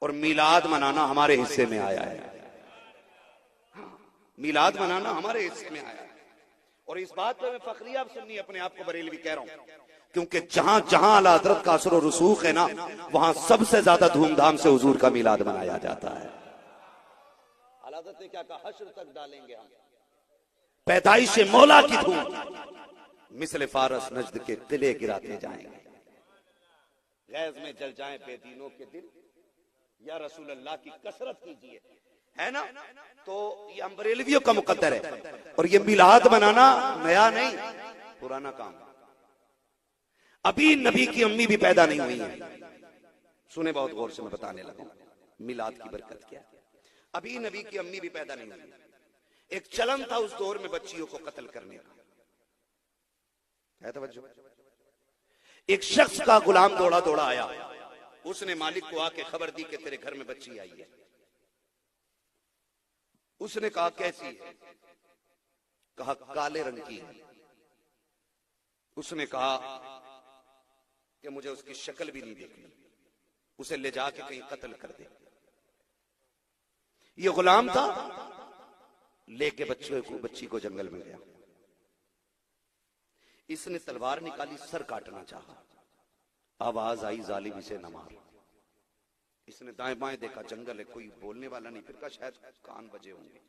اور میلاد منانا ہمارے حصے میں آیا ہے. میلاد منانا ہمارے حصے میں آیا ہے. اور اس بات پہ میں فخریہ سنی اپنے آپ کو بریلوی کہہ رہا ہوں، کیونکہ جہاں جہاں اعلیٰ حضرت کا اثر و رسوخ ہے نا، وہاں سب سے زیادہ دھوم دھام سے حضور کا میلاد منایا جاتا ہے. اعلیٰ حضرت نے کیا کہا؟ حشر تک ڈالیں گے ہم پیدائش مولا کی دھوم، مثل فارس نجد کے قلعے گراتے جائیں گے. غیظ میں جل جائیں بے دینوں کے دل، یا رسول اللہ کی کثرت کیجیے، ہے نا؟ تو یہ ہم بریلویوں کا مقدر ہے. اور یہ میلاد منانا نیا نہیں، پرانا کام. ابھی نبی کی امی بھی پیدا نہیں ہوئی ہیں. سنیں بہت غور سے، میں بتانے لگا ہوں میلاد کی برکت کیا. ابھی نبی کی امی بھی پیدا نہیں ہوئی. ایک چلن تھا اس دور میں بچیوں کو قتل کرنے کا. ہے توجہ؟ ایک شخص کا غلام دوڑا دوڑا آیا، اس نے مالک کو آ کے خبر دی کہ تیرے گھر میں بچی آئی ہے. اس نے کہا کیسی ہے؟ کہا کالے رنگ کی ہے. اس نے کہا کہ مجھے اس کی شکل بھی نہیں دیکھنی، اسے لے جا کے کہیں قتل کر دے. یہ غلام تھا، لے کے بچی کو جنگل میں گیا. اس نے تلوار نکالی، سر کاٹنا چاہا. آواز آئی ظالم اسے نہ مار. اس نے دائیں بائیں دیکھا، جنگل ہے، کوئی بولنے والا نہیں. پھر کہا شاید کان بجے ہوں گے.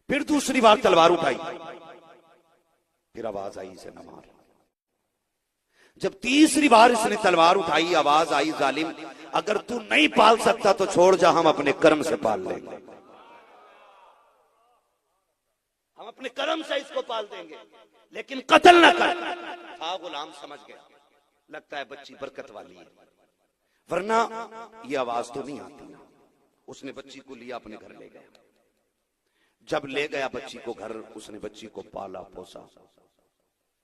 پھر دوسری بار تلوار اٹھائی، پھر آواز آئی اسے نہ مار. جب تیسری بار اس نے تلوار اٹھائی، آواز آئی ظالم اگر تو نہیں پال سکتا تو چھوڑ جا، ہم اپنے کرم سے پال لیں گے. ہم اپنے کرم سے اس کو پال دیں گے، لیکن قتل نہ کر. تھا غلام، سمجھ گیا، لگتا ہے بچی برکت والی ہے، ورنہ یہ آواز تو نہیں آتی. اس نے بچی کو لیا، اپنے گھر لے گیا. جب لے گیا بچی کو گھر، اس نے بچی کو پالا پوسا.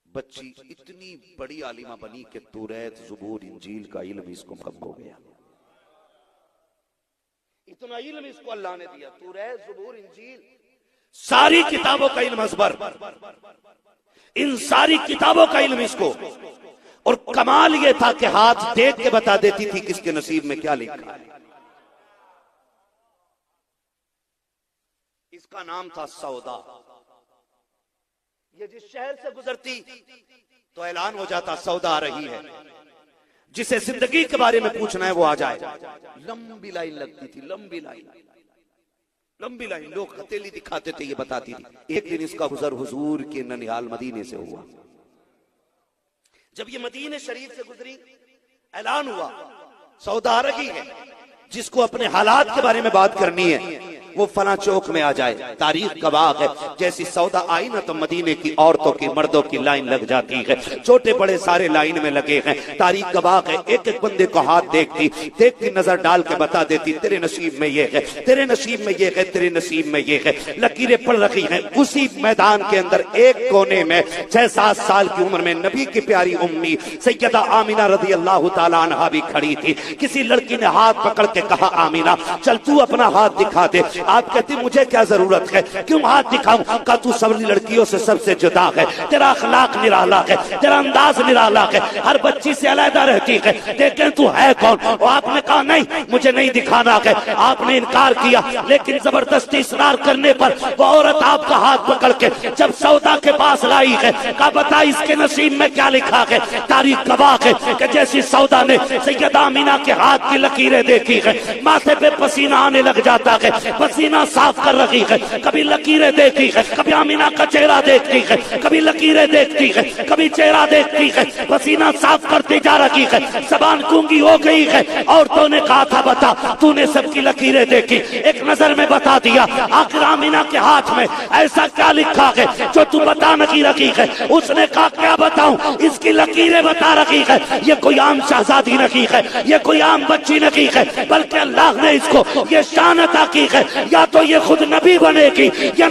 بچی اتنی بڑی عالمہ بنی کہ توریت، زبور، انجیل کا علم اس کو کم ہو گیا. اتنا علم اس کو اللہ نے دیا، توریت، زبور، انجیل، ساری کتابوں کا علم ازبر. ان ساری کتابوں کا علم اس کو. اور کمال یہ تھا کہ ہاتھ دیکھ کے بتا دیتی تھی کس کے نصیب میں کیا لکھا ہے. اس کا نام تھا سودا. یہ جس شہر سے گزرتی تو اعلان ہو جاتا سودا آ رہی ہے. جسے زندگی کے بارے میں پوچھنا ہے وہ آ جائے. لمبی لائن لگتی تھی، لمبی لائن. لوگ ہتھیلی دکھاتے تھے، یہ بتاتی تھی. ایک دن اس کا گزر حضور کے ننیال مدینے سے ہوا. جب یہ مدینے شریف سے گزری، اعلان ہوا سودا آ رہی ہے. جس کو اپنے حالات کے بارے میں بات کرنی ہے وہ فلاں چوک میں آ جائے. تاریخ کا باغ ہے، جیسی سودا آئی نا تو مدینے کی عورتوں کی، مردوں کی لائن لگ جاتی ہے. چھوٹے بڑے سارے لائن میں لگے ہیں. تاریخ کا باغ ہے. ایک ایک بندے کو ہاتھ دیکھتی نظر ڈال کے بتا دیتی تیرے نصیب میں یہ ہے، تیرے نصیب میں یہ ہے، تیرے نصیب میں یہ ہے. لکیریں پڑ رکھی ہیں. اسی میدان کے اندر ایک کونے میں 6-7 سال کی عمر میں نبی کی پیاری امی سیدہ آمینہ رضی اللہ تعالیٰ عنہا بھی کھڑی تھی. کسی لڑکی نے ہاتھ پکڑ کے کہا آمینہ چل تو اپنا ہاتھ دکھا دے. آپ کہتی مجھے کیا ضرورت ہے، کیوں ہاتھ دکھاؤں؟ کہا تو سب لڑکیوں سے سب سے جدا ہے، تیرا اخلاق نرالا ہے، تیرا انداز نرالا ہے، ہر بچی سے علیحدہ رہتی ہے، دیکھیں تو ہے کون؟ اور آپ نے کہا نہیں مجھے نہیں دکھانا ہے. آپ نے انکار کیا، لیکن زبردستی اصرار کرنے پر وہ عورت آپ کا ہاتھ پکڑ کے جب سودا کے پاس لائی ہے، کہا بتا اس کے نصیب میں کیا لکھا ہے. تاریخ گواہ ہے کہ جیسی سودا نے سیدہ آمینہ کے ہاتھ کی لکیریں دیکھی ہے، ماتھے پہ پسینہ آنے لگ جاتا ہے. پسینہ صاف کر رہی ہے، کبھی لکیریں دیکھتی ہے، کبھی آمینہ کا چہرہ دیکھتی ہے، کبھی لکیریں دیکھتی ہے، کبھی چہرہ دیکھتی ہے. پسینہ صاف کرتی جا رہی ہے، زبان گونگی ہو گئی ہے. عورتوں نے کہا تھا بتا تو نے سب کی لکیریں دیکھی، ایک نظر میں بتا دیا. آخر آمینہ کے ہاتھ میں ایسا کیا لکھا ہے جو تو بتا نہیں رہی ہے؟ اس نے کہا کیا بتاؤں، اس کی لکیریں بتا رہی ہے. یہ کوئی عام شہزادی نہیں ہے، یہ کوئی عام بچی نہیں ہے، بلکہ اللہ نے اس کو یہ شان عطا کی ہے. یا تو یہ خود نبی بنے گی یا